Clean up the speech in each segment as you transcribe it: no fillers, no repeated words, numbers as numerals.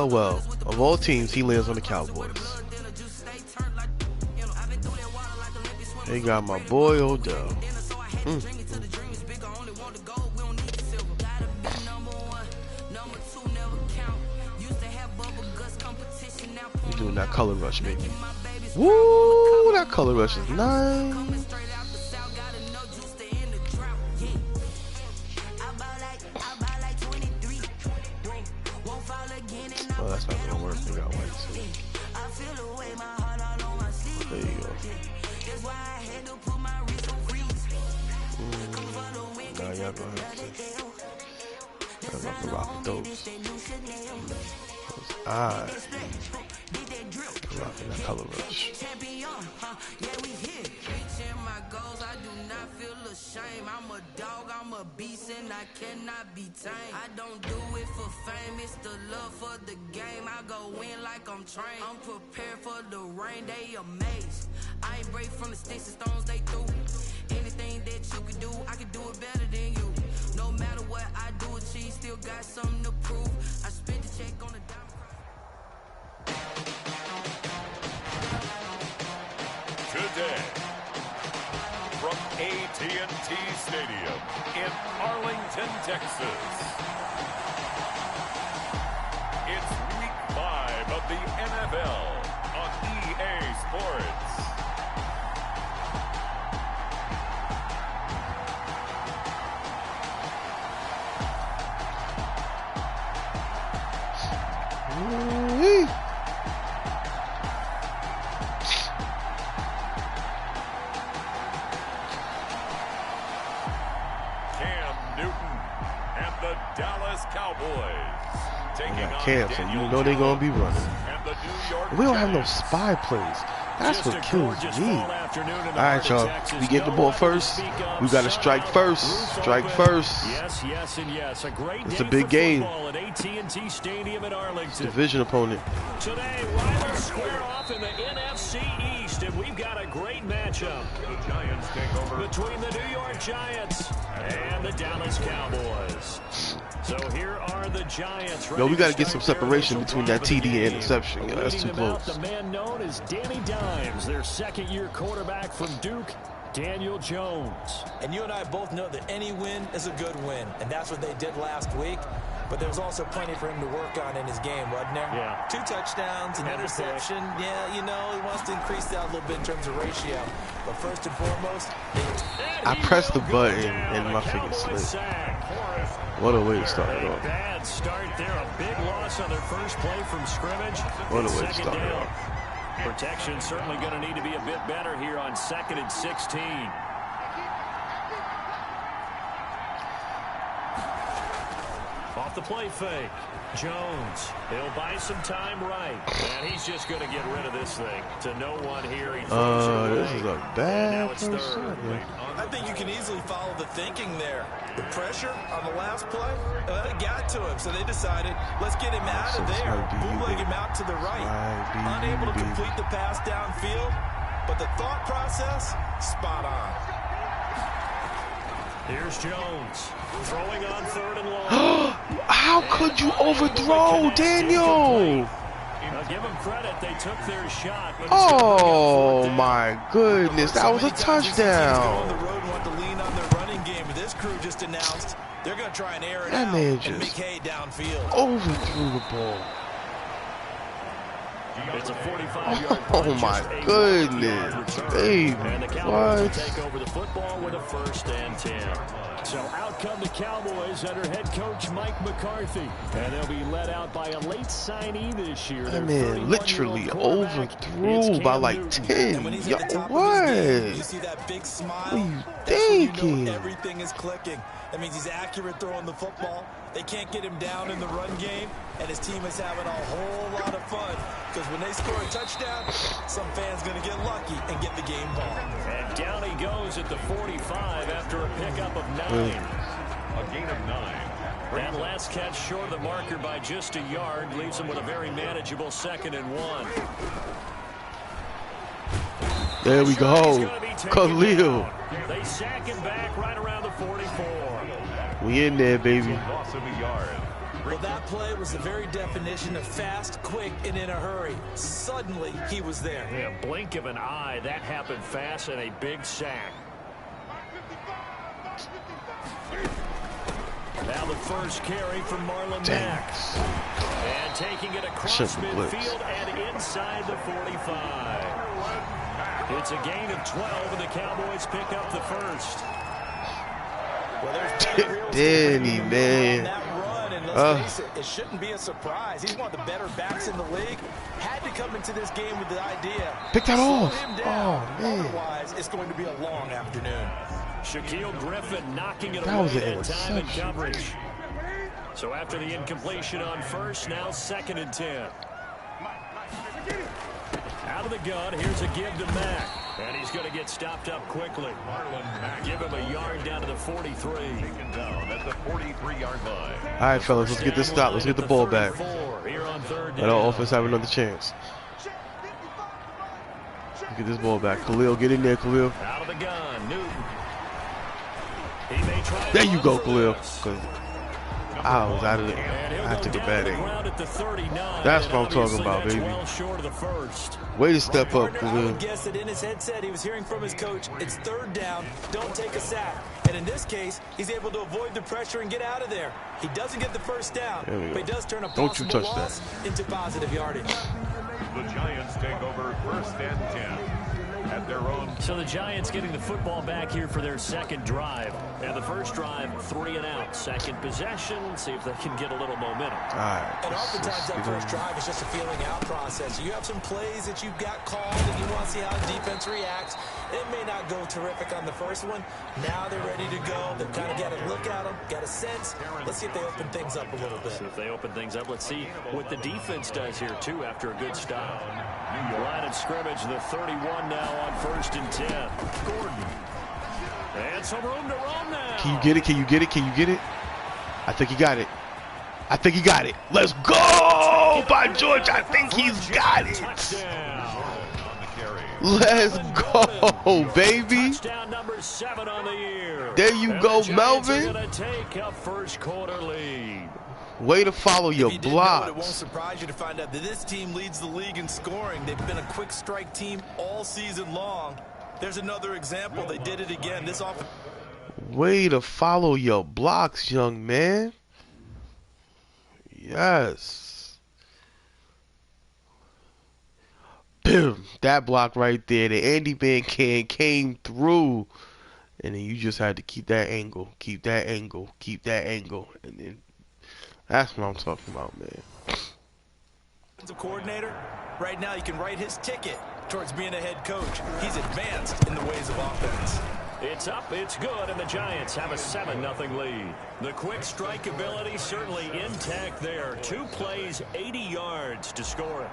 Oh well, of all teams, he lands on the Cowboys. They got my boy Odell. We doing that color rush, baby. Woo, that color rush is nice. Oh, that's not gonna work. They got white too. There you go. Now y'all gonna have to. I'm about to rock with those. Rocking that color rush. I'm a dog, I'm a beast, and I cannot be tamed. I don't do it for fame, it's the love for the game. I go in like I'm trained. I'm prepared for the rain, they amazed. I ain't brave from the sticks and stones they threw. Anything that you can do, I can do it better than you. No matter what I do, achieve, still got something to prove. I spent the check on the dime. Today, from AT&T Stadium in Arlington, Texas, it's Week 5 of the NFL on EA Sports. Cam, so you know they're gonna be running. We don't have no spy plays. That's what kills me. Alright, y'all. We get the ball first. We gotta strike first. Strike first. It's a big game. It's a division opponent. Today, rivals square off in the NFC East, and we've got a great matchup between the New York Giants and the Dallas Cowboys. So here are the Giants. Yo, we got to get some separation between that TD and interception. Yo, that's too close. The man known as Danny Dimes, their second-year quarterback from Duke, Daniel Jones. And you and I both know that any win is a good win, and that's what they did last week. But there's also plenty for him to work on in his game, wasn't there? Yeah. 2 touchdowns, an interception. Yeah, you know, he wants to increase that a little bit in terms of ratio. But first and foremost, I pressed the button and my finger slipped. What a way to start it off. Bad start there. A big loss on their first play from scrimmage. What a way to start it off. Protection certainly going to need to be a bit better here on 2nd and 16. Off the play fake. Jones. He'll buy some time right. And he's just going to get rid of this thing. To no one here. He this is a bad first shot. I think you can easily follow the thinking there. The pressure on the last play, it got to him. So they decided, let's get him out of there. Bootleg him out to the right. Unable to complete the pass downfield. But the thought process, spot on. Here's Jones. Throwing on 3rd and long. How could you overthrow, Daniel? I'll give them credit. They took their shot. Oh, my goodness. That was a touchdown. On the road and want to lean on their running game. This crew just announced they're going to try and air it that out man and make just hay downfield. overthrew the ball. It's a 45-yard Oh, my goodness. Baby, and the Cowboys what? take over the football with a 1st and 10. So out come the Cowboys under head coach Mike McCarthy. And they'll be led out by a late signee this year. That man literally overthrew by like 10. Yo, what? You see that big smile? What are you That's when you thinking? know everything is clicking. That means he's accurate throwing the football. They can't get him down in the run game, and his team is having a whole lot of fun because when they score a touchdown, some fan's going to get lucky and get the game ball. And down he goes at the 45 after a pickup of 9. A gain of 9. That last catch short of the marker by just a yard leaves him with a very manageable 2nd and 1. There we go. Khalil. They sack him back right around the 44. We in there, baby. Loss of a yard. Well, that play was the very definition of fast, quick, and in a hurry. Suddenly, he was there. Yeah, blink of an eye. That happened fast and a big sack. Now the first carry from Marlon Mack. And taking it across midfield and inside the 45. It's a gain of 12, and the Cowboys pick up the first. Well, Danny, man. Let's face it, it shouldn't be a surprise. He's one of the better backs in the league. Had to come into this game with the idea. Pick that off. Him down. Oh, man. Otherwise, it's going to be a long afternoon. Shaquille Griffin knocking it away that time in coverage. So after the incompletion on first, now 2nd and 10. Out of the gun, here's a give to Mack. And he's going to get stopped up quickly. Give him a yard down to the 43. Taken down at the 43-yard line. All right, fellas, let's get this stop. Let's get the ball back. Let our offense have another chance. Let's get this ball back. Khalil, get in there, Khalil. Out of the gun, Newton. There you go, Khalil. I was out of it. I took a bad angle. That's what I'm talking about, baby. Way to step up, Khalil. I would guess that in his headset he was hearing from his coach, it's 3rd down, don't take a sack. And in this case, he's able to avoid the pressure and get out of there. He doesn't get the first down, but he does turn a possible loss into positive yardage. The Giants take over 1st and 10. At their own. So the Giants getting the football back here for their 2nd drive. And the first drive, 3 and out. 2nd possession, see if they can get a little momentum. All right. And oftentimes that first drive is just a feeling out process. You have some plays that you've got called and you want to see how the defense reacts. It may not go terrific on the first one. Now they're ready to go. They've kind of got a look at them, got a sense. Let's see if they open things up a little bit. So if they open things up, let's see what the defense does here, too, after a good stop. Line of scrimmage, the 31 now on 1st and 10. Gordon. And some room to roam now. Can you get it? Can you get it? Can you get it? I think he got it. I think he got it. Let's go! By George, I think he's got it. Let's go, baby. Touchdown number 7 on the year. There you go, Melvin. Take a first quarter lead. Way to follow your blocks. It won't surprise you to find out that this team leads the league in scoring. They've been a quick strike team all season long. There's another example. They did it again. This offense. Way to follow your blocks, young man. Yes. Boom. That block right there. The Andy Van came through. And then you just had to keep that angle. Keep that angle. Keep that angle. And then that's what I'm talking about, man. As a coordinator, right now you can write his ticket towards being a head coach. He's advanced in the ways of offense. It's up, it's good, and the Giants have a 7-0 lead. The quick strike ability certainly intact there. 2 plays, 80 yards to score it.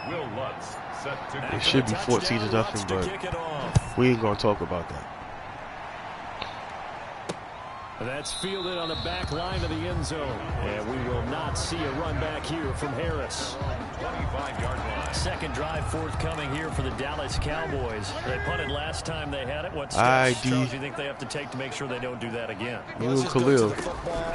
Will Lutz set to It should be 14-0, but we ain't gonna talk about that. That's fielded on the back line of the end zone. And we will not see a run back here from Harris. 25-yard line. 2nd drive forthcoming here for the Dallas Cowboys. They punted last time they had it. What steps do you think they have to take to make sure they don't do that again? You and Khalil.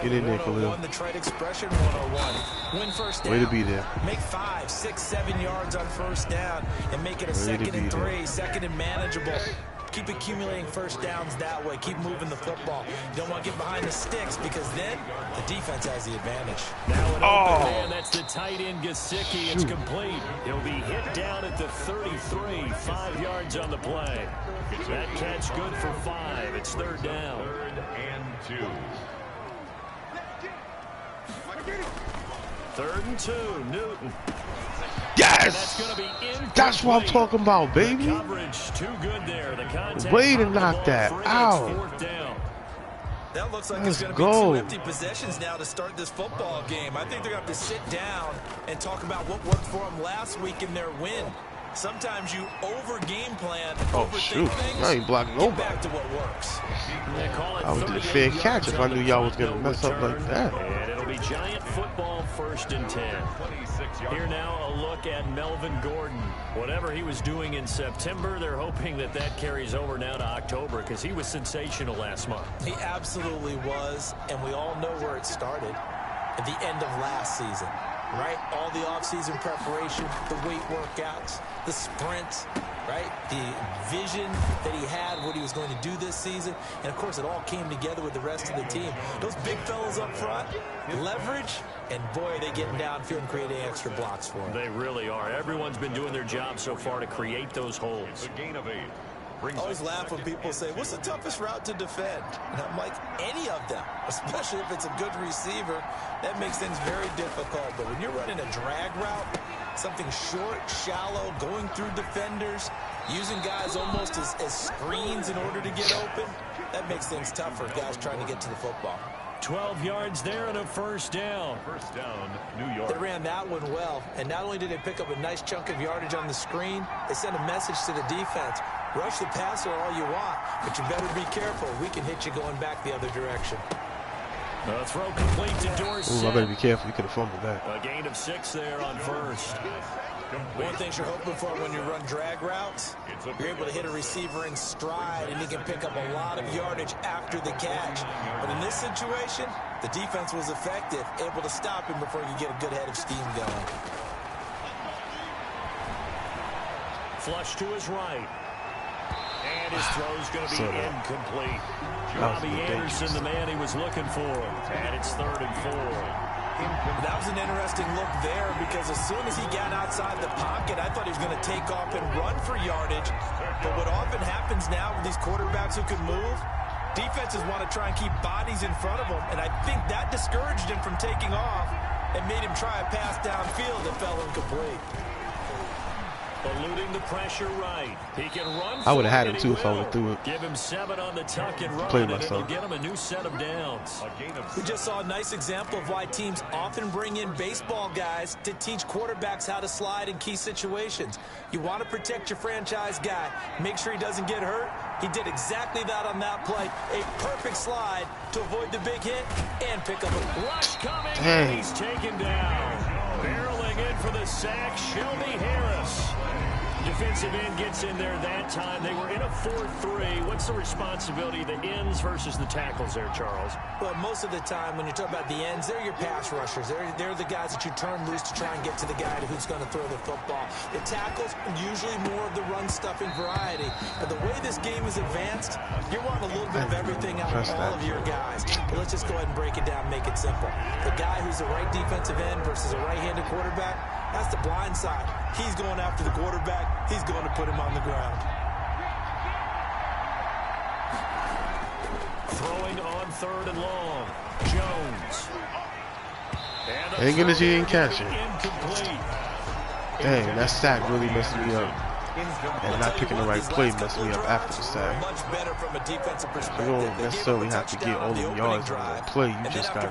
Get in there, Khalil. The trade expression 101. Win first down. Way to be there. Make 5, 6, 7 yards on first down and make it a 2nd and 3, 2nd and manageable. Keep accumulating first downs that way. Keep moving the football. You don't want to get behind the sticks because then the defense has the advantage. Now an open man. That's the tight end, Gesicki. It's complete. He'll be hit down at the 33. 5 yards on the play. That catch good for 5. It's 3rd down. 3rd and 2. 3rd and 2. Newton. Yes! That's what I'm talking about, baby. Way to knock that out. That looks like it's going to be 2 empty possessions now to start this football game. I think they're going to have to sit down and talk about what worked for them last week in their win. Sometimes you over-game plan, overthink things, I ain't blocking nobody. Get back to what works. I would do a fair catch if I knew y'all was going to mess up like that. And it'll be Giant football 1st and 10. Here now a look at Melvin Gordon. Whatever he was doing in September, they're hoping that that carries over now to October because he was sensational last month. He absolutely was, and we all know where it started. at the end of last season, right? All the offseason preparation, the weight workouts, the sprints, right? The vision that he had, what he was going to do this season. And, of course, it all came together with the rest of the team. Those big fellas up front, leverage, and, boy, are they getting downfield and creating extra blocks for him. They really are. Everyone's been doing their job so far to create those holes. A gain of 8. I always laugh when people say, what's the toughest route to defend? And I'm like, any of them, especially if it's a good receiver. That makes things very difficult. But when you're running a drag route, something short, shallow, going through defenders, using guys almost as screens in order to get open, that makes things tough for guys trying to get to the football. 12 yards there and a first down. First down, New York. They ran that one well. And not only did they pick up a nice chunk of yardage on the screen, they sent a message to the defense. Rush the passer all you want, but you better be careful. We can hit you going back the other direction. A throw complete to Dorsett. Ooh, I better be careful. You could have fumbled that. A gain of 6 there on first. One thing you're hoping for when you run drag routes, you're able to hit a receiver in stride, and he can pick up a lot of yardage after the catch. But in this situation, the defense was effective, able to stop him before you get a good head of steam going. Flush to his right. And his throw's going to be incomplete. Robbie Anderson, the man he was looking for. And it's 3rd and 4. That was an interesting look there because as soon as he got outside the pocket, I thought he was going to take off and run for yardage. But what often happens now with these quarterbacks who can move, defenses want to try and keep bodies in front of them. And I think that discouraged him from taking off and made him try a pass downfield that fell incomplete. Eluding the pressure right. He can run. I would have had him too if I would have threw it. Give him 7 on the tuck and run, Play and myself. it'll get him a new set of downs. We just saw a nice example of why teams often bring in baseball guys to teach quarterbacks how to slide in key situations. You want to protect your franchise guy. Make sure he doesn't get hurt. He did exactly that on that play. A perfect slide to avoid the big hit and pick up a rush coming. Dang. And he's taken down. Barreling in for the sack, Shelby Harris. Defensive end gets in there that time. They were in a 4-3. What's the responsibility of the ends versus the tackles there, Charles? Well, most of the time when you talk about the ends, they're your pass rushers. They're the guys that you turn loose to try and get to the guy who's going to throw the football. The tackles, usually more of the run-stuffing variety. But the way this game is advanced, you're wanting a little bit of everything out of all of your guys. But let's just go ahead and break it down, make it simple. The guy who's the right defensive end versus a right-handed quarterback, that's the blind side. He's going after the quarterback. He's going to put him on the ground. Throwing on 3rd and long. Jones. Ain't gonna see him catch it. Incomplete. Dang, that sack really messed me up. And not picking the right play messed me up after the sack. Much better from a defensive perspective. You don't necessarily have to get all the yards on that play. You just gotta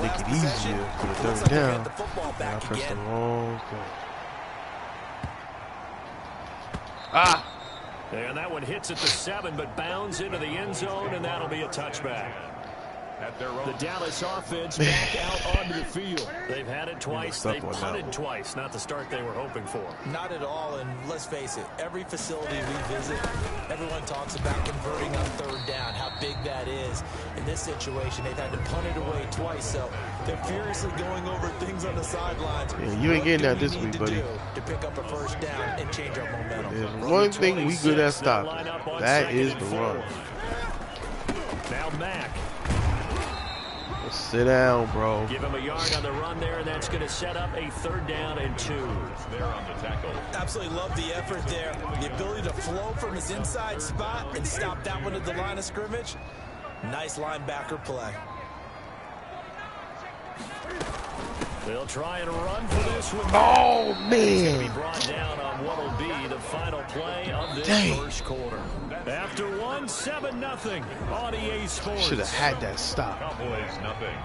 make it easier for the 3rd down. And I pressed the wrong thing. Ah! And that one hits at the 7, but bounds into the end zone, and that'll be a touchback. The Dallas offense back out onto the field. They've had it twice. They've punted twice. Not the start they were hoping for. Not at all, and let's face it, every facility we visit, everyone talks about converting on 3rd down, how big that is. In this situation, they've had to punt it away twice, so they're furiously going over things on the sidelines. Yeah, you ain't getting that this week, buddy. To pick up a first down and change our momentum. There's one thing we good at stopping. That is the run. Now Mack. Sit down, bro. Give him a yard on the run there, and that's going to set up a 3rd down and 2. There on the tackle. Absolutely love the effort there. The ability to flow from his inside spot and stop that one at the line of scrimmage. Nice linebacker play. They'll try and run for this one. Oh, man. He's going to be brought down on what will be the final play of this first quarter. After 7-0 on EA Sports. Should have had that stop. Cowboys, nothing.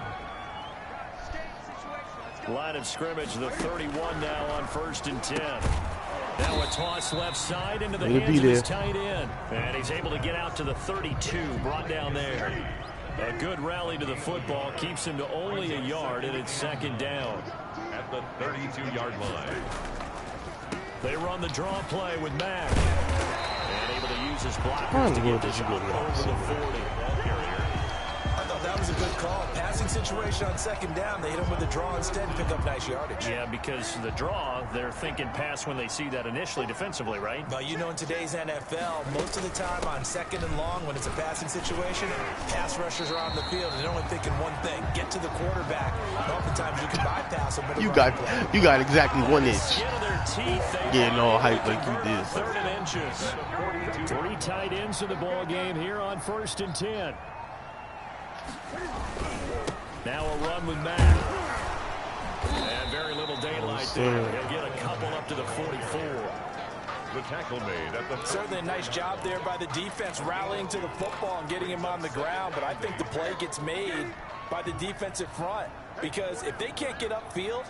Line of scrimmage, the 31 now on 1st and 10. Now a toss left side into the hands of his tight end. And he's able to get out to the 32, brought down there. A good rally to the football keeps him to only a yard, and it's 2nd down. At the 32-yard line. They run the draw play with Mack. And able to use his blockers to get this over the 40. I thought that that was a good call. Passing situation on second down. They hit him with a draw instead and pick up nice yardage. Yeah, because the draw, they're thinking pass when they see that initially defensively, right? But you know, in today's NFL, most of the time on second and long, when it's a passing situation, pass rushers are on the field and they're only thinking one thing: get to the quarterback. And oftentimes you can bypass them. You got exactly 1 inch. Getting all hype like you did. 3rd and inches. 3 tight ends in the ball game here on 1st and 10. Now a run with Mack. And very little daylight there. He'll get a couple up to the 44. The tackle made at the... Certainly a nice job there by the defense, rallying to the football and getting him on the ground. But I think the play gets made by the defensive front. Because if they can't get upfield,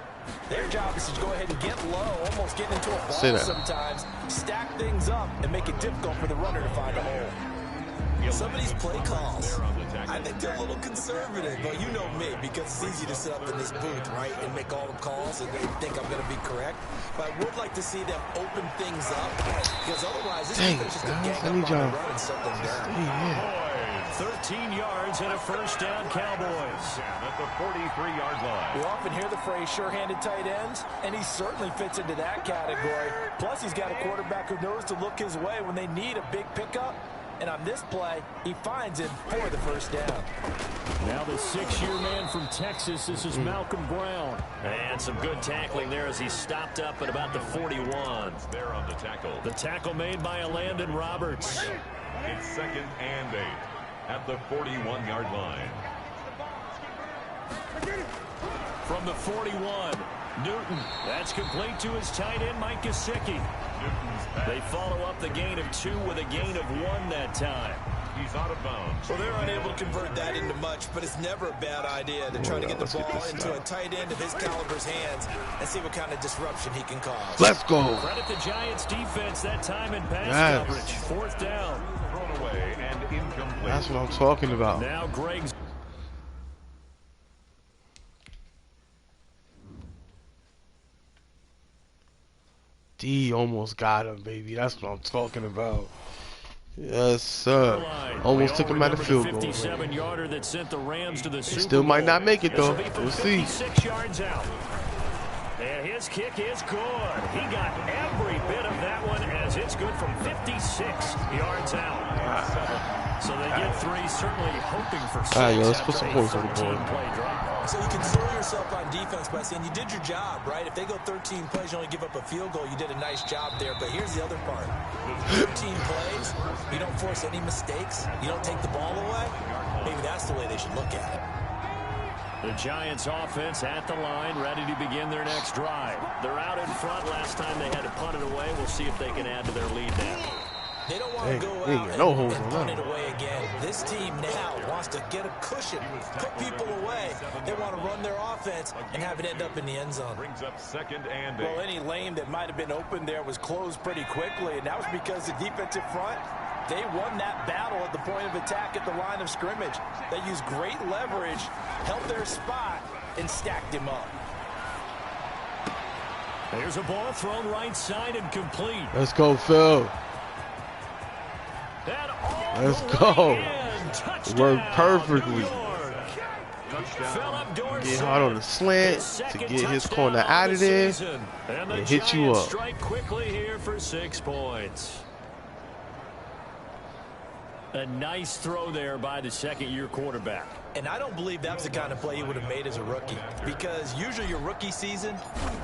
their job is to go ahead and get low, almost get into a ball sometimes, stack things up, and make it difficult for the runner to find a hole. Some of these play calls, I think they're a little conservative, but you know me, because it's easy to sit up in this booth, right, and make all the calls and they think I'm going to be correct. But I would like to see them open things up, because otherwise this is just a gang up on the run and shut them down. 13 yards and a 1st down, Cowboys. At the 43-yard line. We often hear the phrase sure-handed tight ends, and he certainly fits into that category. Plus, he's got a quarterback who knows to look his way when they need a big pickup. And on this play, he finds him for the 1st down. Now the 6-year man from Texas, this is Malcolm Brown. And some good tackling there as he stopped up at about the 41. There on the tackle. The tackle made by Landon Roberts. It's 2nd and 8 at the 41-yard line. From the 41, Newton. That's complete to his tight end, Mike Gesicki. They follow up the gain of 2 with a gain of 1 that time. He's out of bounds. Well, they're unable to convert that into much, but it's never a bad idea to try to get the ball into a tight end of his caliber's hands and see what kind of disruption he can cause. Let's go. Credit the Giants defense that time in pass coverage. 4th down. Thrown away and incomplete. That's what I'm talking about. Now Greg's. D almost got him, baby. That's what I'm talking about. Yes, sir. Almost took him out of field goal. 57-yarder that sent the Rams to the Super Still Bowl. might not make it, though. We'll see. 56 yards out. And his kick is good. He got every bit of that one as it's good from 56 yards out. So they get 3, certainly hoping for 6. All right, yo, let's put some points on the board. So you console yourself on defense by saying you did your job, right? If they go 13 plays, you only give up a field goal, you did a nice job there. But here's the other part. 13 plays, you don't force any mistakes, you don't take the ball away. Maybe that's the way they should look at it. The Giants offense at the line, ready to begin their next drive. They're out in front. Last time they had to punt it away. We'll see if they can add to their lead now. They don't want to go out and punt it away again. This team now wants to get a cushion, put people away. They want to run their offense and have it end up in the end zone. Brings up 2nd and 8. Well, any lane that might have been open there was closed pretty quickly, and that was because the defensive front, they won that battle at the point of attack at the line of scrimmage. They used great leverage, held their spot, and stacked him up. There's a ball thrown right side and complete. Let's go, Phil. Let's go. It worked perfectly. Get hard on the slant to get his corner out of there and hit you up. Strike quickly here for 6 points. A nice throw there by the 2nd-year quarterback. And I don't believe that was the kind of play he would have made as a rookie, because usually your rookie season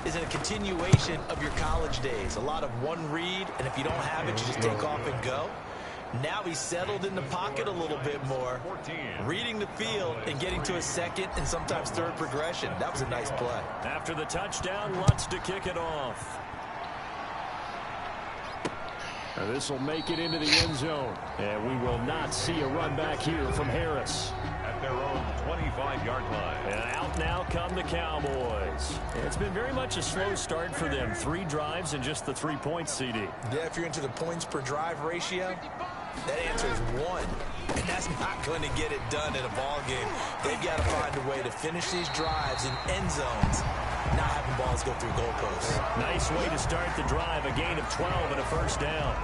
is a continuation of your college days. A lot of one read, and if you don't have it, you just take off and go. Now he's settled in the pocket a little bit more, reading the field and getting to a 2nd and sometimes 3rd progression. That was a nice play. After the touchdown, Lutz to kick it off. This will make it into the end zone. And we will not see a run back here from Harris. At their own 25-yard line. And out now come the Cowboys. It's been very much a slow start for them. 3 drives and just the 3 points, CD. Yeah, if you're into the points per drive ratio, that answer is 1. And that's not going to get it done in a ball game. They've got to find a way to finish these drives in end zones, not having letting balls go through goalposts. Nice way to start the drive. A gain of 12 and a first down.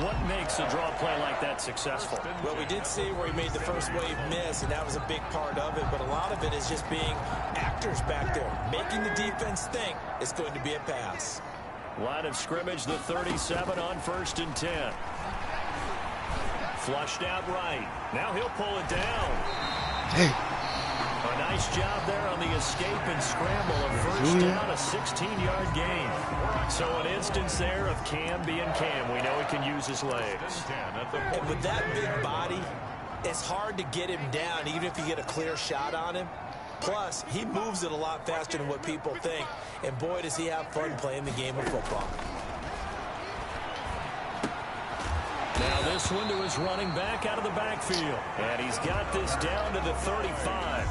What makes a draw play like that successful? Well, we did see where he made the first wave miss, and that was a big part of it. But a lot of it is just being actors back there, making the defense think it's going to be a pass. Line of scrimmage, the 37 on 1st and 10. Flushed out right. Now he'll pull it down. Hey. A nice job there on the escape and scramble. A first down, a 16-yard gain. So an instance there of Cam being Cam. We know he can use his legs. And with that big body, it's hard to get him down, even if you get a clear shot on him. Plus, he moves it a lot faster than what people think. And boy, does he have fun playing the game of football. Now this one to his running back out of the backfield. And he's got this down to the 35.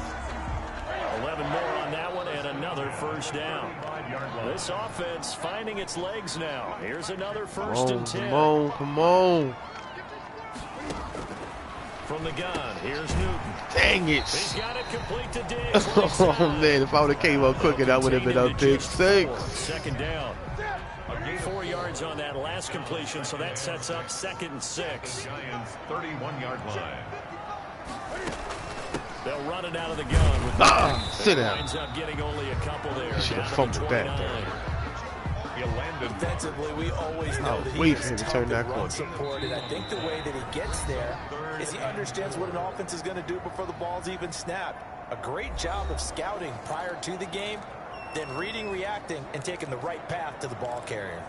11 more on that one and another first down. This offense finding its legs now. Here's another 1st and 10. Come on, come on. From the gun, here's Newton. Dang it. He's got it complete to Diggs. Oh, man, if I would have came up quicker, that would have been a big 6. 2nd down. 4 yards on that last completion, so that sets up 2nd and 6. Giants 31-yard line. They'll run it out of the gun with sit down. Winds up getting only a couple there. Should have fumbled back there. Defensively, we always know that wait he for him is to tough turn that run corner. support, and I think the way that he gets there is he understands what an offense is going to do before the ball's even snapped. A great job of scouting prior to the game, then reading, reacting, and taking the right path to the ball carrier.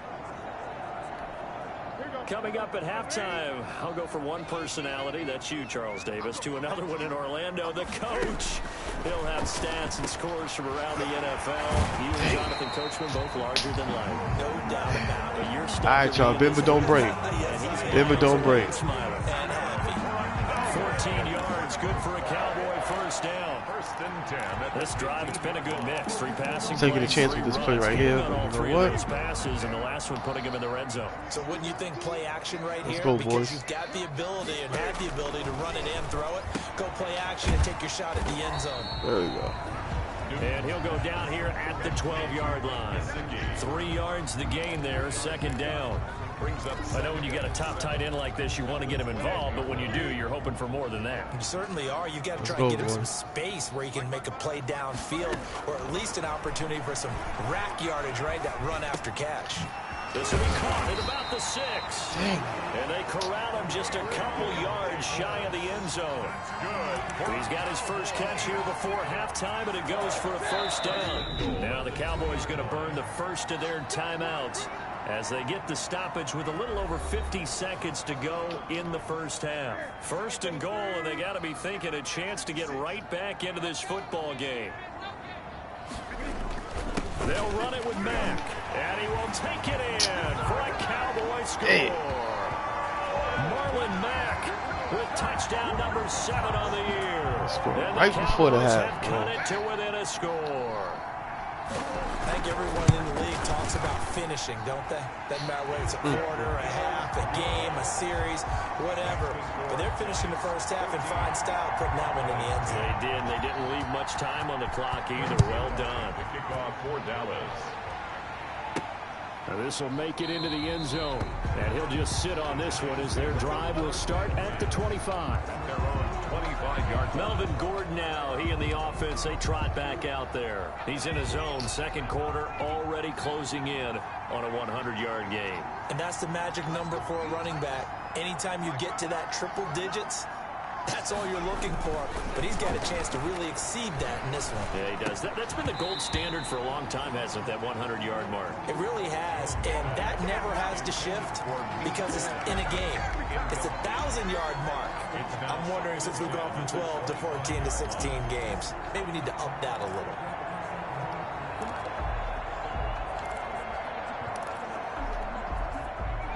Coming up at halftime, I'll go from one personality, that's you, Charles Davis, to another one in Orlando, the coach. He'll have stats and scores from around the NFL. You and Jonathan Coachman both larger than life. No doubt about it. All right, y'all. Denver don't break. Denver don't break. 14 yards, good for a Cowboy first down. This drive, it's been a good mix. 3 passing Taking a plays, chance 3 with this play runs, right here. gaining on all You know 3 what? of those passes, and the last one putting him in the red zone. So wouldn't you think play action right here? Go, because boys. you've got the ability and have the ability to run it and throw it. Go play action and take your shot at the end zone. There we go. And he'll go down here at the 12-yard line. 3 yards the gain there, 2nd down. I know when you got a top tight end like this, you want to get him involved, but when you do, you're hoping for more than that. You certainly are. You've got to try and get him some space where he can make a play downfield, or at least an opportunity for some rack yardage, right? That run after catch. This will be caught at about the 6. Dang. And they corral him just a couple yards shy of the end zone. He's got his first catch here before halftime, and it goes for a first down. Now the Cowboys going to burn the first of their timeouts as they get the stoppage with a little over 50 seconds to go in the first half. 1st and goal, and they got to be thinking a chance to get right back into this football game. They'll run it with Mack, and he will take it in for a Cowboy score. Hey. Marlon Mack with touchdown number 7 on the year. And right before the half. have cut it to within a score. I think everyone in the league talks about finishing, don't they? Doesn't matter whether it's a quarter, a half, a game, a series, whatever. But they're finishing the first half in fine style, putting that one in the end zone. They did. They didn't leave much time on the clock either. Well done. The kickoff for Dallas. Now this will make it into the end zone. And he'll just sit on this one as their drive will start at the 25. Their own 25-yard. Melvin Gordon now, he and the offense, they trot back out there. He's in his own 2nd quarter, already closing in on a 100-yard game. And that's the magic number for a running back. Anytime you get to that triple digits, that's all you're looking for. But he's got a chance to really exceed that in this one. Yeah, he does. That's been the gold standard for a long time, hasn't it, that 100-yard mark? It really has, and that never has to shift because it's in a game. It's a 1,000-yard mark. I'm wondering, since we've gone from 12 to 14 to 16 games, maybe we need to up that a little.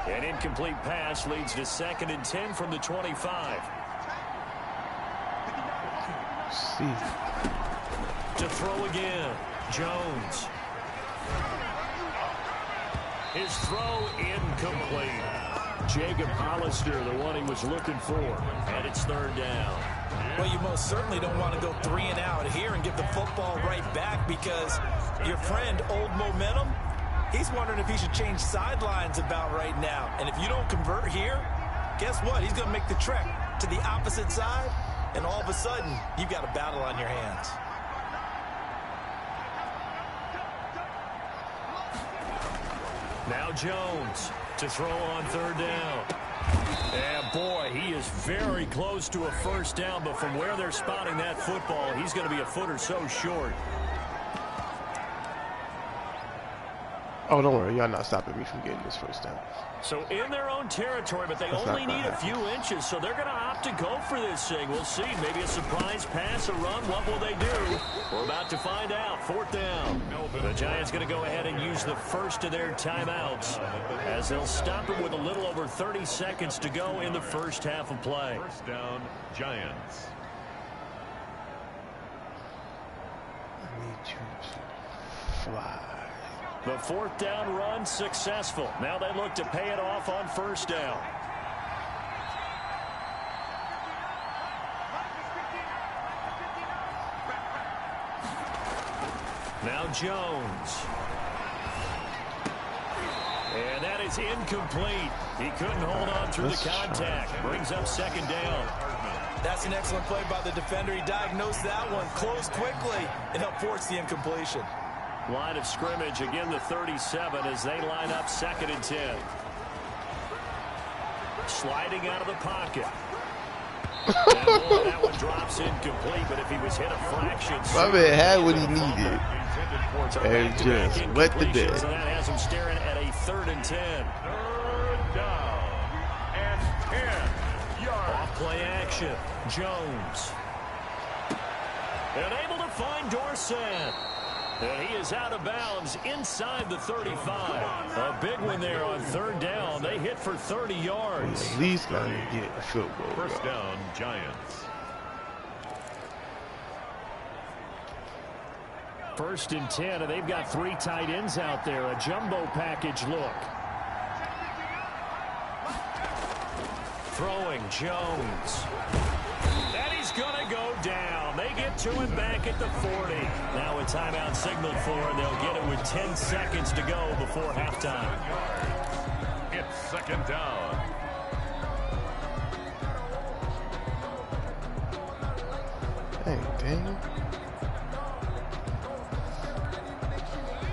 An incomplete pass leads to 2nd and 10 from the 25. See. To throw again, Jones. His throw incomplete. Jacob Hollister, the one he was looking for. And it's 3rd down. Well, you most certainly don't want to go 3 and out here and give the football right back, because your friend, Old Momentum, he's wondering if he should change sidelines about right now. And if you don't convert here, guess what? He's going to make the trek to the opposite side, and all of a sudden, you've got a battle on your hands. Now Jones to throw on 3rd down. And boy, he is very close to a first down, but from where they're spotting that football, he's going to be a foot or so short. Oh, don't worry. Y'all not stopping me from getting this first down. So in their own territory, but they only need a few inches, so they're going to opt to go for this thing. We'll see. Maybe a surprise pass, a run. What will they do? We're about to find out. 4th down. The Giants going to go ahead and use the first of their timeouts, as they'll stop it with a little over 30 seconds to go in the first half of play. First down, Giants. I need you to fly. The 4th down run successful. Now they look to pay it off on 1st down. Now Jones. And that is incomplete. He couldn't hold on through the contact. Brings up 2nd down. That's an excellent play by the defender. He diagnosed that one, closed quickly, and helped force the incompletion. Line of scrimmage, again the 37 as they line up 2nd and 10. Sliding out of the pocket. And boy, that one drops incomplete, but if he was hit a fraction. My man had what he needed. And just wet the dead. So that has him staring at a 3rd and 10. 3rd down and 10 yards. Off play action. Jones. And able to find Dorsett. And he is out of bounds inside the 35. A big one there on 3rd down. They hit for 30 yards. At least got to get a field goal. First down, Giants. 1st and 10, and they've got 3 tight ends out there. A jumbo package look. Throwing Jones. And he's going to go down. They get to him back at the 40. Now a timeout signaled for, and they'll get it with 10 seconds to go before halftime. It's 2nd down. Hey, dang.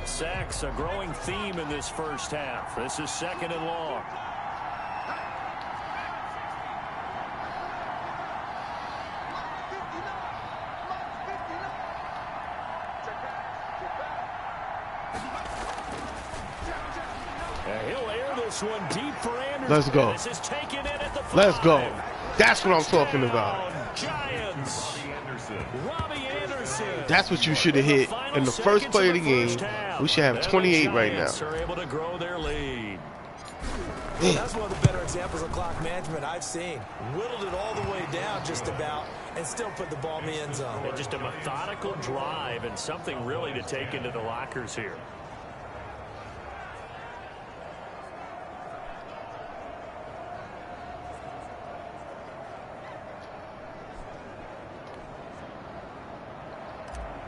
Sacks, a growing theme in this first half. This is 2nd and long. He'll air this one deep for Anderson. Let's go. This is taken in at the 5. Let's go. That's what I'm talking about. Giants. Robbie Anderson. That's what you should have hit in the first play of the game. We should have 28 right now. Are able to grow their lead. That's one of the better examples of clock management I've seen. Whittled it all the way down just about and still put the ball in the end zone. And just a methodical drive and something really to take into the lockers here.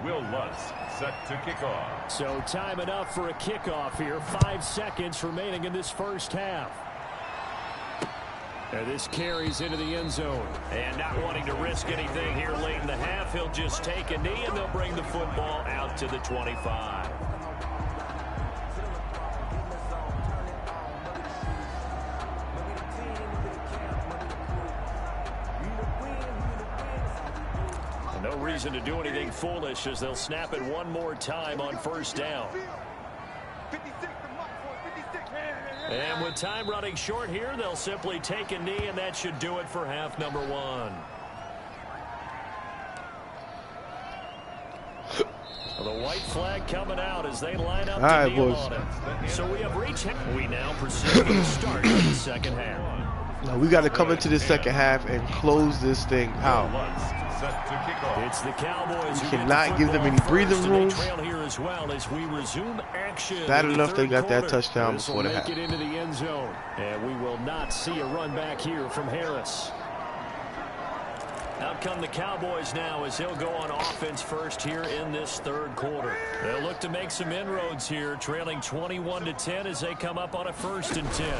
Will Lutz set to kick off. So time enough for a kickoff here. 5 seconds remaining in this first half. And this carries into the end zone. And not wanting to risk anything here late in the half, he'll just take a knee and they'll bring the football out to the 25. No reason to do anything foolish as they'll snap it one more time on 1st down. And with time running short here, they'll simply take a knee, and that should do it for half number 1. The white flag coming out as they line up to kneel on it. So we have reached. We now proceed to the start of the second half. Now we got to come into the second half and close this thing out. It's the Cowboys. We cannot give them any breathing room. Bad enough they got that touchdown before the half. It into the end zone, and we will not see a run back here from Harris. Out come the Cowboys now as he'll go on offense first here in this third quarter. They'll look to make some inroads here, trailing 21-10 as they come up on a 1st and 10.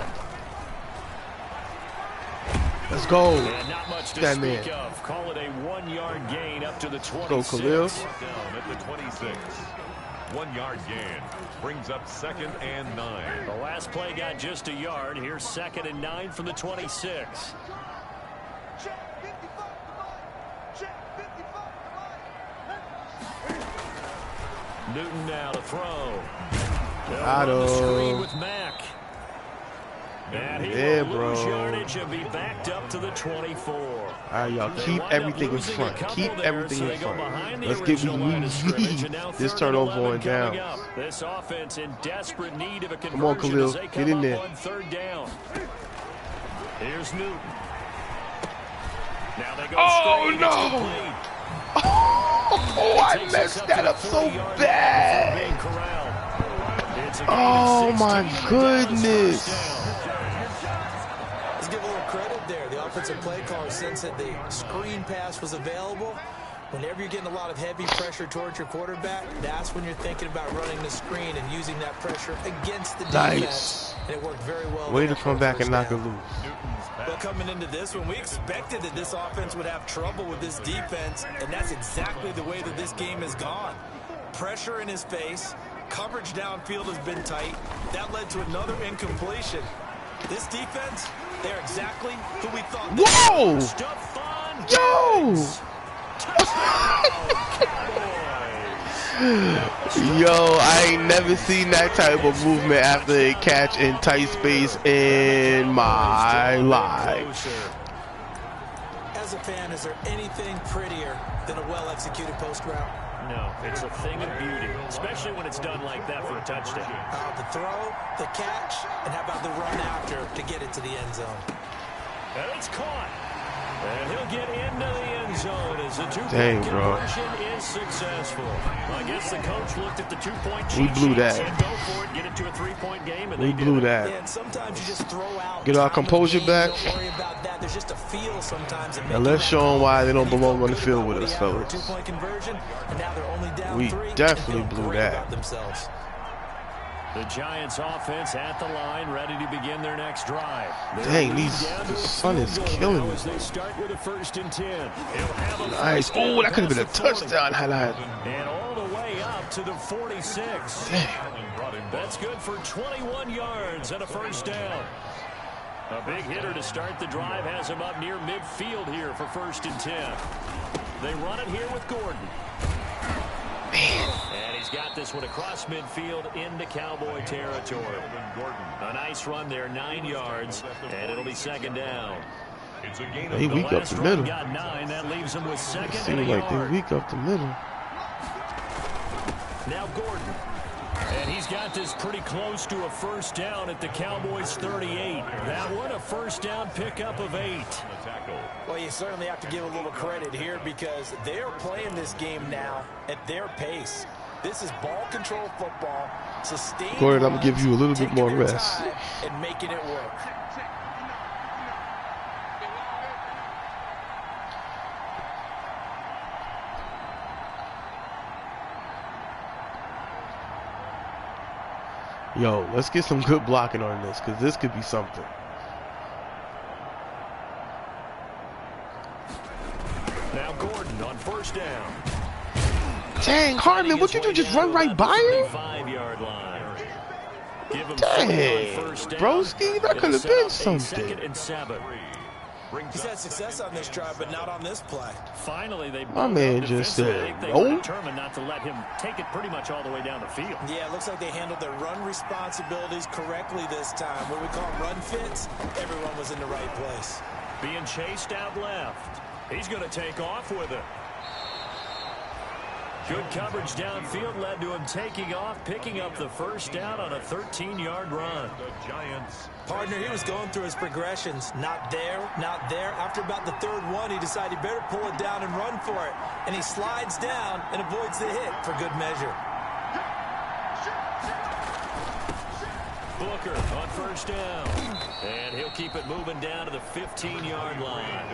Let's go. And not much to speak of. Call it a 1-yard gain up to the 26. Go, Khalil. Down at the 26. 1-yard gain brings up 2nd and 9. The last play got just a yard. Here's 2nd and 9 from the 26. Newton now to throw. Got him. Screen with Mack. And he will lose yardage and be backed up to the 24. All right, y'all, keep everything in front. Keep everything in front. Let's get we need this turnover on down. This offense in desperate need of a conversion. Come on, Khalil, get in there. On 3rd down. Here's Newton. Now they go oh no! Oh, I messed that up so bad. Oh my goodness. Let's give a little credit there. The offensive play caller sensed that the screen pass was available. Whenever you're getting a lot of heavy pressure towards your quarterback, that's when you're thinking about running the screen and using that pressure against the defense. Nice. And it worked very well. Way to come back and knock it loose. Well, coming into this one, we expected that this offense would have trouble with this defense, and that's exactly the way that this game has gone. Pressure in his face, coverage downfield has been tight. That led to another incompletion. This defense, they're exactly who we thought they were. Yo! Yo, I ain't never seen that type of movement after a catch in tight space in my life. As a fan, is there anything prettier than a well-executed post route? No, it's a thing of beauty, especially when it's done like that for a touchdown. The throw, the catch, and how about the run after to get it to the end zone? And it's caught. And he'll get into the end zone as the 2-point conversion is successful. I guess the coach looked at the 2-point cheat blew that. Said, go for it, get it to a 3-point game, and we blew that. Yeah, and sometimes you just throw out. Get our composure back. Don't worry about that. There's just a feel sometimes. Now let's show them why they don't belong on the field with us, fellas. 2-point conversion, and now they're only down we 3, definitely blew that. Themselves. The Giants offense at the line, ready to begin their next drive. Dang, the sun is killing me. They start with a 1st and 10. Nice. Oh, that could have been a touchdown had I. And all the way up to the 46. Damn. That's good for 21 yards and a 1st down. A big hitter to start the drive has him up near midfield here for 1st and 10. They run it here with Gordon. And he's got this one across midfield into Cowboy territory. A nice run there, 9 yards, and it'll be 2nd down. They weak up the middle. Got 9, that leaves him with 2nd and a seems like yard. they're weak up the middle. Now Gordon. And he's got this pretty close to a 1st down at the Cowboys 38. That one a 1st down pickup of 8. Well, you certainly have to give a little credit here because they're playing this game now at their pace. This is ball control football. Sustained Gordon, I'm going to give you a little bit more rest. And making it work. Yo, let's get some good blocking on this because this could be something. Now Gordon on 1st down. Dang, Hartman, what you do? Just run right by him? 5-yard line. Give him Dang, broski, that could have been something. 2nd and 7. He's had success on this drive, but not on this play. Finally, they my man just said, they no. were determined not to let him take it pretty much all the way down the field. Yeah, it looks like they handled their run responsibilities correctly this time. What we call run fits, everyone was in the right place. Being chased out left. He's going to take off with it. Good coverage downfield led to him taking off, picking up the 1st down on a 13-yard run. The Giants. Partner, he was going through his progressions. Not there, not there. After about the 3rd one, he decided he better pull it down and run for it. And he slides down and avoids the hit for good measure. Booker on first down. And he'll keep it moving down to the 15-yard line.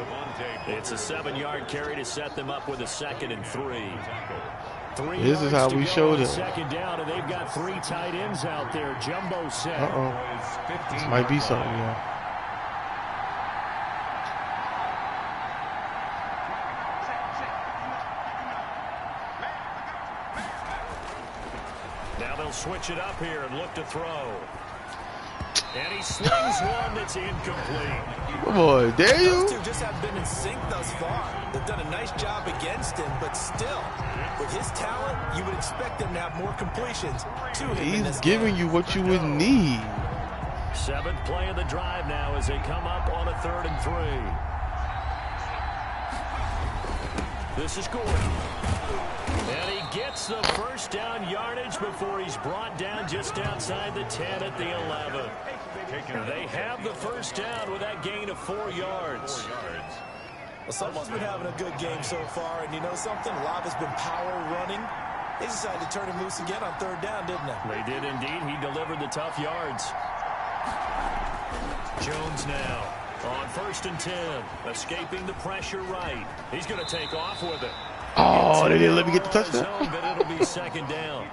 It's a 7-yard carry to set them up with a 2nd and 3. This is how we showed it. Second down, and they've got 3 tight ends out there. Jumbo set. This might be something, yeah. Now they'll switch it up here and look to throw. And he slings one that's incomplete. Come on, Daniel. Those two just have been in sync thus far. They've done a nice job against him, but still, with his talent, you would expect them to have more completions to him. He's giving you what you would need. 7th play of the drive now as they come up on a 3rd and 3. This is Gordon. And he gets the first down yardage before he's brought down just outside the 10 at the 11. They have the first down with that gain of 4 yards. Well, someone's been having a good game so far, and you know something? A lot has been power running. They decided to turn him loose again on 3rd down, didn't they? They did indeed. He delivered the tough yards. Jones now on 1st and 10, escaping the pressure right. He's going to take off with it. Oh, they didn't let me get the touchdown. But it'll be 2nd down.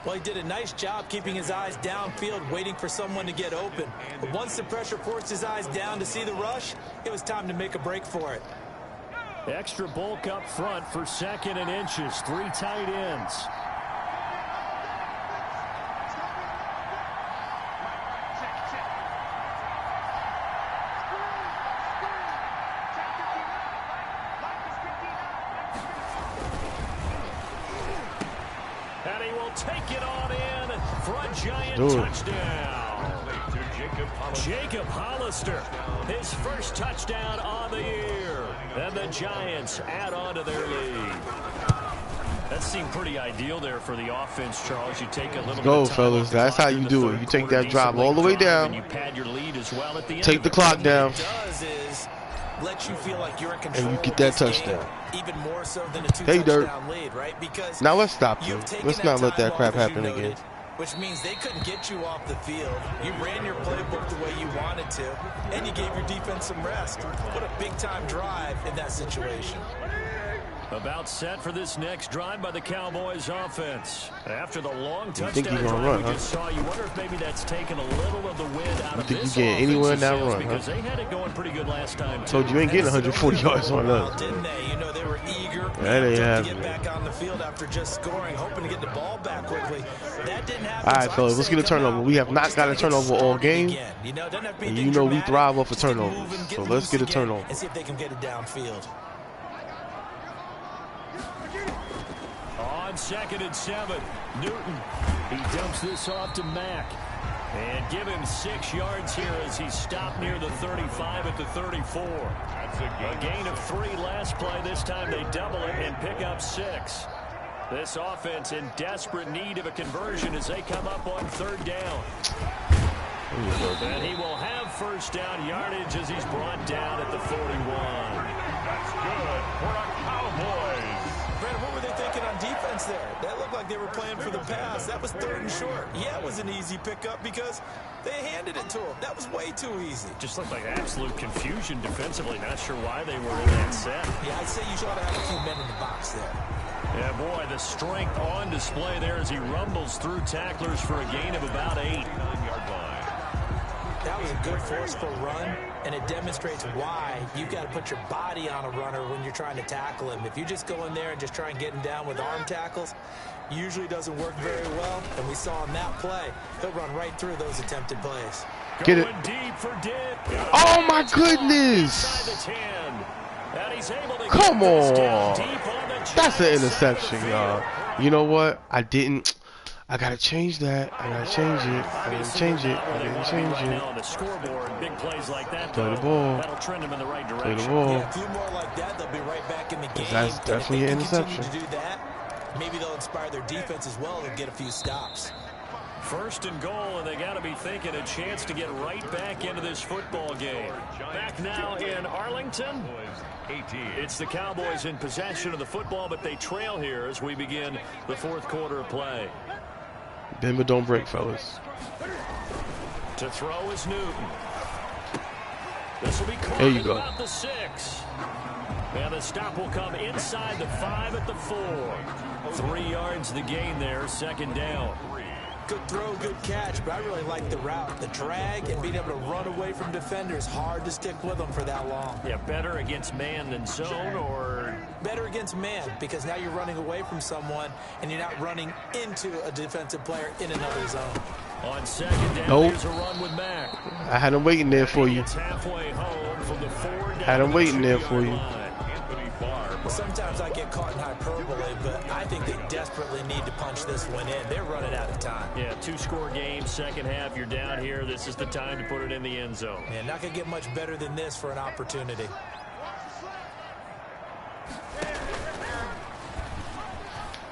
Well, he did a nice job keeping his eyes downfield, waiting for someone to get open. But once the pressure forced his eyes down to see the rush, it was time to make a break for it. Extra bulk up front for 2nd and inches. 3 tight ends. And he will take it on in for a giant touchdown. Jacob Hollister, his first touchdown on the year. And the Giants add on to their lead. That seemed pretty ideal there for the offense, Charles. You take a little go, fellas. That's how you do it. You take that drive all the way down. You pad your lead as well at the end. Take the clock down. Let you feel like you're in control, and you get that touchdown. Even more so than a 2-touchdown lead, right? Because now let's stop you. Let's not let that crap happen again. Which means they couldn't get you off the field. You ran your playbook the way you wanted to, and you gave your defense some rest. What a big-time drive in that situation. About set for this next drive by the Cowboys offense. After the long touchdown think you're gonna run, we just saw, you wonder if maybe that's taken a little of the wind out of this offense. You think you get anywhere in that run, because they had it going pretty good last time. Told you ain't getting 140 yards on us. Didn't they? You know, they were eager to get back on the field after just scoring, hoping to get the ball back quickly. That didn't happen. All right, fellas, let's get a turnover. We have not got a turnover all game. And you know we thrive off of turnovers. So let's get a turnover. And see if they can get it downfield. On 2nd and 7, Newton. He dumps this off to Mack. And give him 6 yards here as he stopped near the 35 at the 34. A gain of 3 last play. This time they double it and pick up 6. This offense in desperate need of a conversion as they come up on 3rd down. And he will have first down yardage as he's brought down at the 41. That's good for a Cowboys. Brandon, what were they thinking on defense there? That looked like they were playing for the pass. That was 3rd and short. Yeah, it was an easy pickup because they handed it to him. That was way too easy. Just looked like absolute confusion defensively. Not sure why they were in that set. Yeah, I'd say you should have a few men in the box there. Yeah, boy, the strength on display there as he rumbles through tacklers for a gain of about 8. That was a good forceful run, and it demonstrates why you've got to put your body on a runner when you're trying to tackle him. If you just go in there and just try and get him down with arm tackles, usually doesn't work very well. And we saw in that play, he'll run right through those attempted plays. Get it. Deep for Dick. Oh, my goodness. Come on. That's an interception, y'all. You know what? I gotta change that. I gotta change it. I didn't change it. I didn't change it. On the scoreboard, big plays like that, play the ball. That'll trend them in the right direction. Play the ball. Yeah, a few more like that, they'll be right back in the game. That's definitely an interception. To do that, maybe they'll inspire their defense as well and get a few stops. 1st and goal, and they got to be thinking a chance to get right back into this football game. Back now in Arlington. It's the Cowboys in possession of the football, but they trail here as we begin the 4th quarter of play. Bend but don't break, fellas. To throw is Newton. This will be caught there you go. About the 6. And the stop will come inside the 5 at the 4. 3 yards the gain there, second down. Good throw, good catch, but I really like the route. The drag and being able to run away from defenders, hard to stick with them for that long. Yeah, better against man than zone, or? Better against man, because now you're running away from someone and you're not running into a defensive player in another zone. On second down, there's a run with Mack. I had him waiting there for you. It's halfway home from the 4 down. Had him waiting there for you. Sometimes I get caught in hyperbole, but I think they desperately need to punch this one in. They're running out of time. Yeah, 2-score game, second half, you're down here. This is the time to put it in the end zone. Man, not going to get much better than this for an opportunity.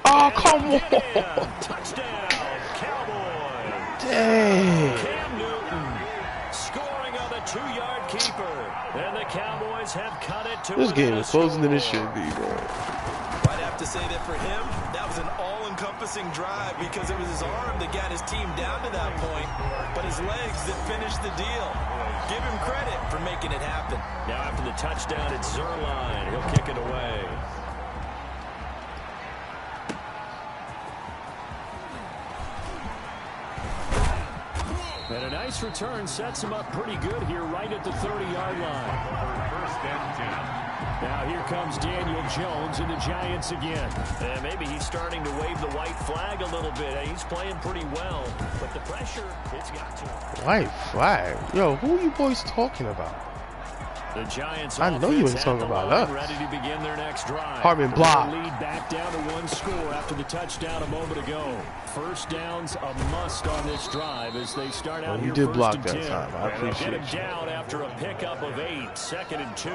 Oh, come on. Touchdown, Cowboys. Dang. Cam Newton scoring on the 2-yard keeper. And the Cowboys have cut it to this game is closer than it should be, bro. I'd have to say that for him, that was an all-encompassing drive because it was his arm that got his team down to that point, but his legs that finished the deal. Give him credit for making it happen. Now after the touchdown, it's Zerline. He'll kick it away. And a nice return sets him up pretty good here right at the 30-yard line. First and 10. Now here comes Daniel Jones and the Giants again. And maybe he's starting to wave the white flag a little bit. He's playing pretty well, but the pressure, it's got to him. White flag? Yo, who are you boys talking about? The Giants I know you ain't talking about us. Ready to begin their next drive. Harmon block. Lead back down to 1 score after the touchdown a moment ago. First down's a must on this drive as they start out. You did block that time. I appreciate it. Get him down after a pickup of 8. Second and 2.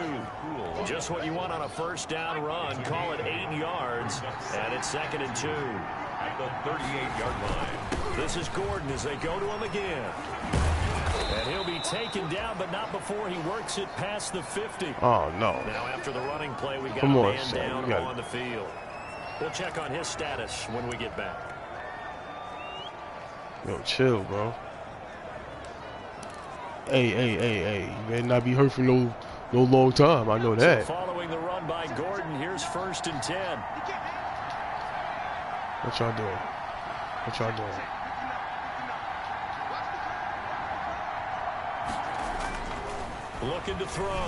Just what you want on a first down run. Call it 8 yards, and it's second and 2 At the 38-yard line. This is Gordon as they go to him again. And he'll be taken down, but not before he works it past the 50. Oh, no. Now after the running play, we've got Come a on, man son. down You gotta- on the field. We'll check on his status when we get back. Yo, chill, bro. Hey. You better not be hurt for no long time. I know that. So following the run by Gordon, here's first and 10. What y'all doing? What y'all doing? Looking to throw.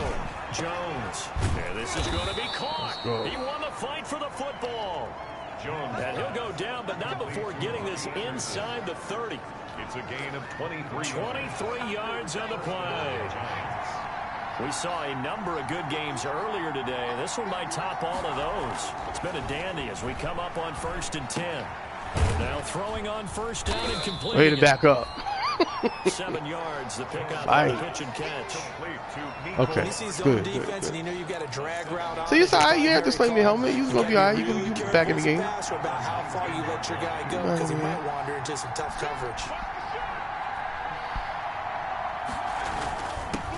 Jones. And this is going to be caught. He won the fight for the football. Jones. And he'll go down, but not before getting this inside the 30. It's a gain of 23. 23 yards on the play. We saw a number of good games earlier today. This one might top all of those. It's been a dandy as we come up on first and 10. Now throwing on first down and completing. Way to back up. 7 yards, the pickup on the pitch and catch. Okay, He sees good. defense and you know you've got a drag route on. So it's alright. You have to sling the helmet. You gonna be alright. You can back in the game. About how far you let your guy go because he might wander into some tough coverage.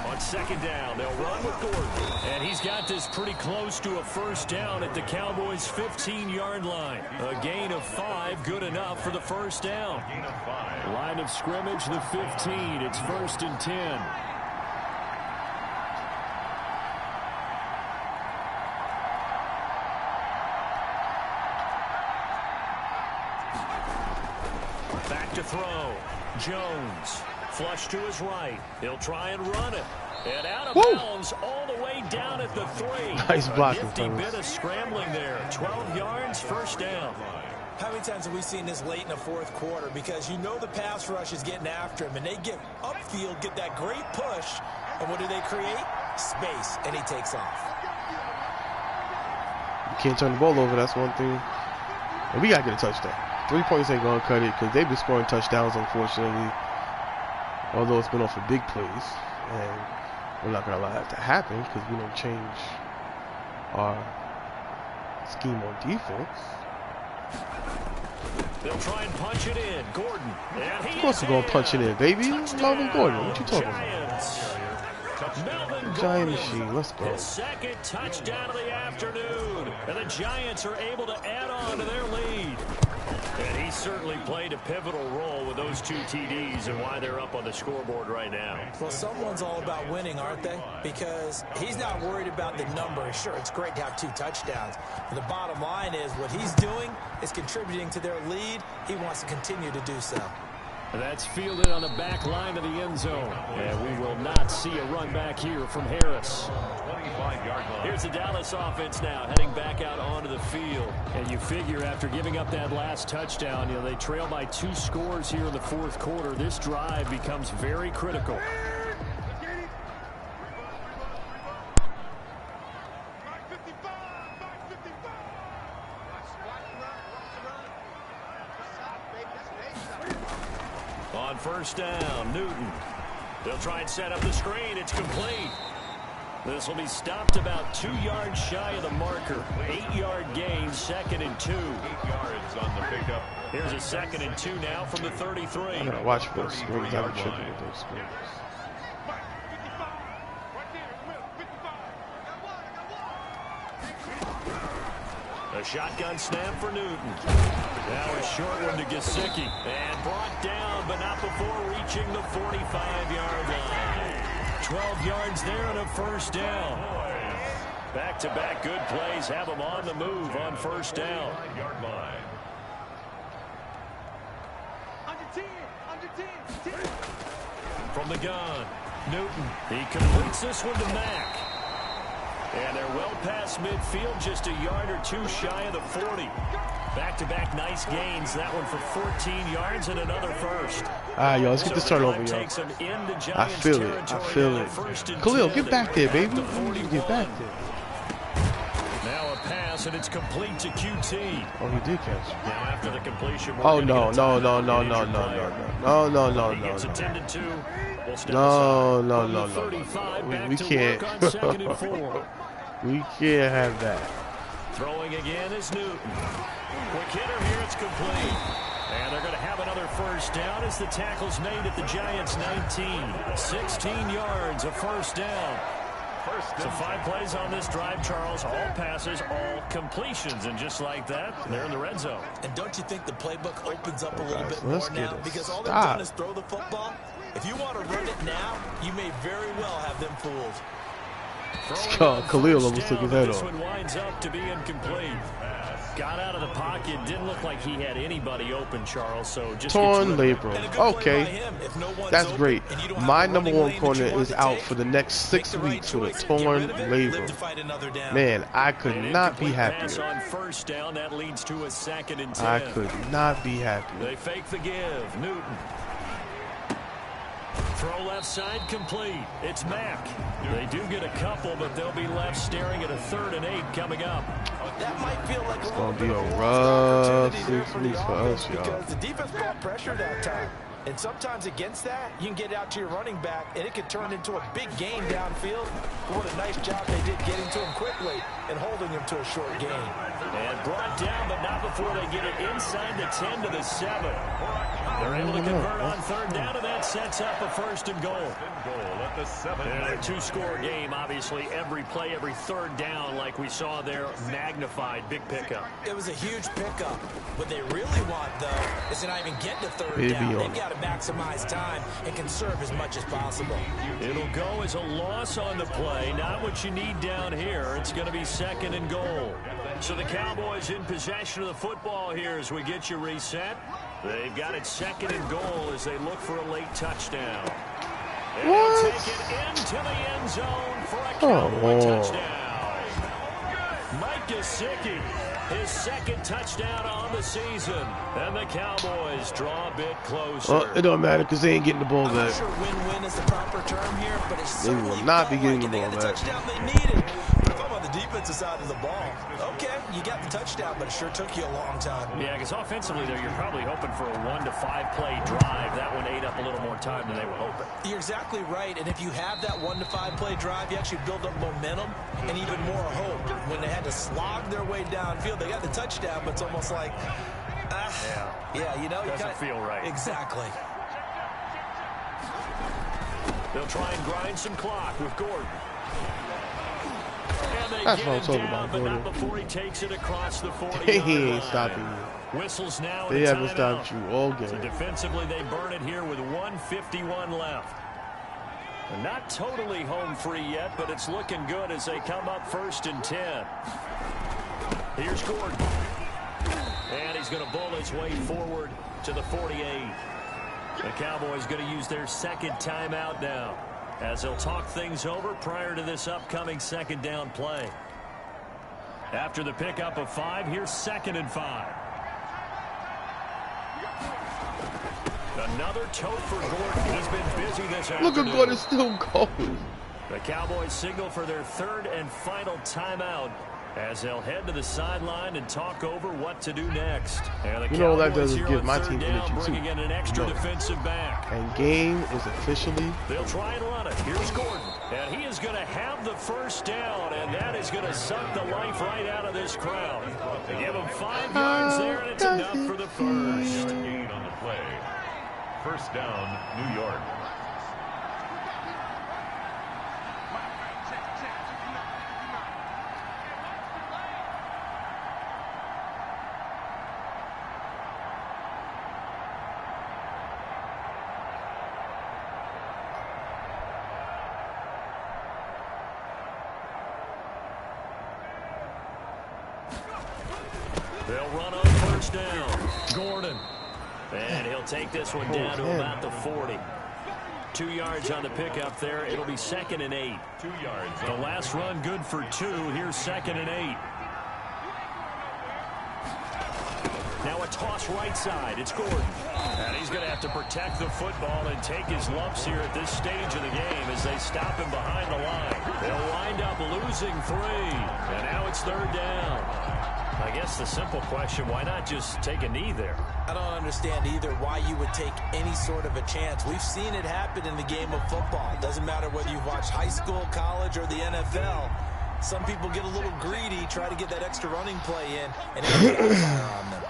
On second down, they'll run with Gordon. And he's got this pretty close to a first down at the Cowboys' 15-yard line. A gain of 5, good enough for the first down. Line of scrimmage, the 15. It's first and 10. Back to throw. Jones. Flush to his right. He'll try and run it. And out of bounds all the way down at the 3. Nice blocking, Nifty bit of scrambling there. 12 yards, first down. How many times have we seen this late in the fourth quarter? Because you know the pass rush is getting after him, and they get upfield, get that great push, and what do they create? Space, and he takes off. You can't turn the ball over. That's one thing. And we gotta get a touchdown. 3 points ain't gonna cut it because they've been scoring touchdowns, unfortunately. Although it's been off of big plays, and we're not gonna allow that to happen because we don't change our scheme on defense. They'll try and punch it in. Gordon. Of course we're gonna punch it in, baby. Melvin Gordon, what you talking about? Giant machine, let's go. His second touchdown of the afternoon. And the Giants are able to add on to their lead. And he certainly played a pivotal role with those 2 TDs and why they're up on the scoreboard right now. Well, someone's all about winning, aren't they? Because he's not worried about the number. Sure, it's great to have 2 touchdowns. But the bottom line is what he's doing is contributing to their lead. He wants to continue to do so. That's fielded on the back line of the end zone. And we will not see a run back here from Harris. 25-yard line. Here's the Dallas offense now heading back out onto the field. And you figure after giving up that last touchdown, they trail by 2 scores here in the 4th quarter. This drive becomes very critical. On first down, Newton. They'll try and set up the screen. It's complete. This will be stopped about 2 yards shy of the marker. 8-yard gain, 2nd and 2. 8 yards on the pickup. Here's a 2nd and 2 now from the 33. I gotta watch for those screens. I'm tripping with those screens. A shotgun snap for Newton. Now a short one to Gesicki. And brought down, but not before reaching the 45-yard line. 12 yards there and a first down. Back-to-back good plays have them on the move on first down. From the gun, Newton. He completes this one to Mack. And they're well past midfield, just a yard or 2 shy of the 40. Back-to-back nice gains. That one for 14 yards and another first. Yo, let's get this turnover, yo. I feel it. I feel it. Khalil, get back there, baby. Get back there. Now a pass, and it's complete to QT. Oh, he did catch. Now after the completion, oh, no. He gets attended to. No. We can't. We can't have that. Throwing again is Newton. Quick hitter here, it's complete. And they're going to have another first down as the tackle's made at the Giants' 19. 16 yards, a first down. So 5 plays on this drive, Charles. All passes, all completions. And just like that, they're in the red zone. And don't you think the playbook opens up a little bit more now? Because all they've done is throw the football. If you want to run it now, you may very well have them fooled. Khalil almost took his head off. This one winds up to be incomplete. Got out of the pocket. Didn't look like he had anybody open, Charles. So just torn labrum. Okay, that's great. My number 1 corner is out for the next 6 weeks with a torn labrum. Man, I could not be happier. On first down, that leads to a 2nd and 10. I could not be happier. They fake the give. Newton. Throw left side complete. It's Mack. They do get a couple, but they'll be left staring at a 3rd and 8 coming up. That might feel like it's going to be a rough 6 weeks for us, y'all. Because the defense brought pressure that time. And sometimes against that, you can get out to your running back, and it could turn into a big gain downfield. What a nice job they did getting to him quickly and holding him to a short gain. And brought down, but not before they get it inside the 10 to the 7. They're able to convert on 3rd down, and that sets up a 1st and goal. At the 7. And a 2-score game, obviously. Every play, every 3rd down, like we saw there, magnified. Big pickup. It was a huge pickup. What they really want, though, is to not even get to 3rd down. They've got to maximize time and conserve as much as possible. It'll go as a loss on the play. Not what you need down here. It's going to be 2nd and goal. So the Cowboys in possession of the football here as we get you reset. They've got it 2nd and goal as they look for a late touchdown. And they'll take it into the end zone for a Cowboy touchdown. Mike Gesicki, his 2nd touchdown on the season. And the Cowboys draw a bit closer. Well, it don't matter because they ain't getting the ball back. I'm not sure win-win is the proper term here, but it's they will not be getting the ball back. They needed. The defensive side of the ball. Okay, you got the touchdown, but it sure took you a long time. Yeah, because offensively there, you're probably hoping for a 1 to 5 play drive. That one ate up a little more time than they were hoping. You're exactly right, and if you have that 1 to 5 play drive, you actually build up momentum and even more hope. When they had to slog their way downfield, they got the touchdown, but it's almost like, yeah, you know, doesn't feel right. Exactly. They'll try and grind some clock with Gordon. That's what I'm talking about, but not Gordon. before he takes it across the 40. He ain't stopping you. Whistles now. They haven't stopped you all game. So defensively, they burn it here with 1:51 left. And not totally home free yet, but it's looking good as they come up 1st and 10. Here's Gordon. And he's going to bull his way forward to the 48. The Cowboys going to use their second timeout now, as they'll talk things over prior to this upcoming second down play. After the pickup of 5, here's 2nd and 5. Another tote for Gordon. He's been busy this afternoon. Look at Gordon still going. The Cowboys signal for their 3rd and final timeout, as they'll head to the sideline and talk over what to do next. And the all that Cowboys does is here give on my 3rd team down, energy, too. bringing in an extra defensive back. And game is officially. They'll try and run it. Here's Gordon. And he is going to have the 1st down, and that is going to suck the life right out of this crowd. They give him 5 yards there, and it's enough for the 1st. Gain on the play. 1st down, New York. They'll run on 1st down. Gordon. And he'll take this one down to about the 40. 2 yards on the pickup there. It'll be 2nd and 8. 2 yards. The last run good for 2. Here's 2nd and 8. Now a toss right side. It's Gordon. And he's going to have to protect the football and take his lumps here at this stage of the game as they stop him behind the line. They'll wind up losing 3. And now it's 3rd down. I guess the simple question, why not just take a knee there? I don't understand either why you would take any sort of a chance. We've seen it happen in the game of football. It doesn't matter whether you watch high school, college, or the NFL. Some people get a little greedy, try to get that extra running play in, and it can backfire on them.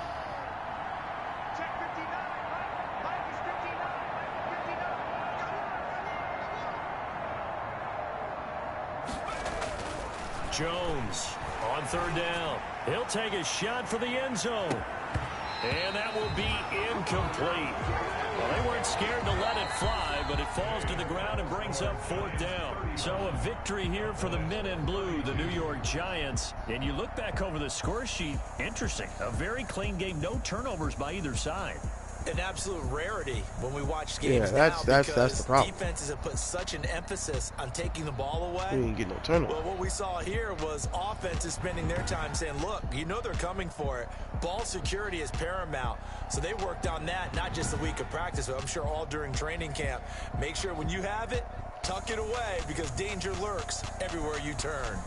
Jones on 3rd down. He'll take a shot for the end zone. And that will be incomplete. Well, they weren't scared to let it fly, but it falls to the ground and brings up 4th down. So a victory here for the men in blue, the New York Giants. And you look back over the score sheet, interesting. A very clean game, no turnovers by either side. An absolute rarity when we watch games that's the problem. Defenses have put such an emphasis on taking the ball away. We didn't get no turnover. Well, what we saw here was offenses spending their time saying, look, you know they're coming for it. Ball security is paramount. So they worked on that, not just the week of practice, but I'm sure all during training camp. Make sure when you have it, tuck it away because danger lurks everywhere you turn.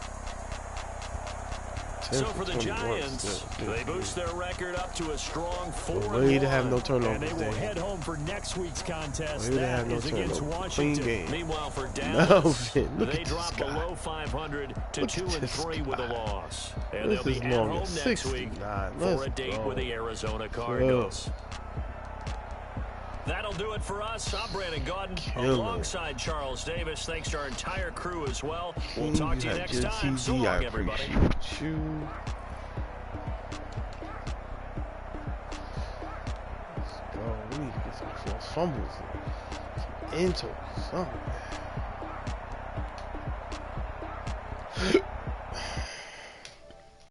So for the Giants, they boost their record up to a strong 4-1. Way to have no turnovers. And they will head home for next week's contest. That is against Washington. Meanwhile, for Dallas, they drop below 500 to 2-3 with a loss. And they'll be at home next week for a date with the Arizona Cardinals. That'll do it for us. I'm Brandon Gaudin alongside Charles Davis. Thanks to our entire crew as well. We'll talk to you next time. So long, everybody. Let's go. We need to get some forced fumbles into something.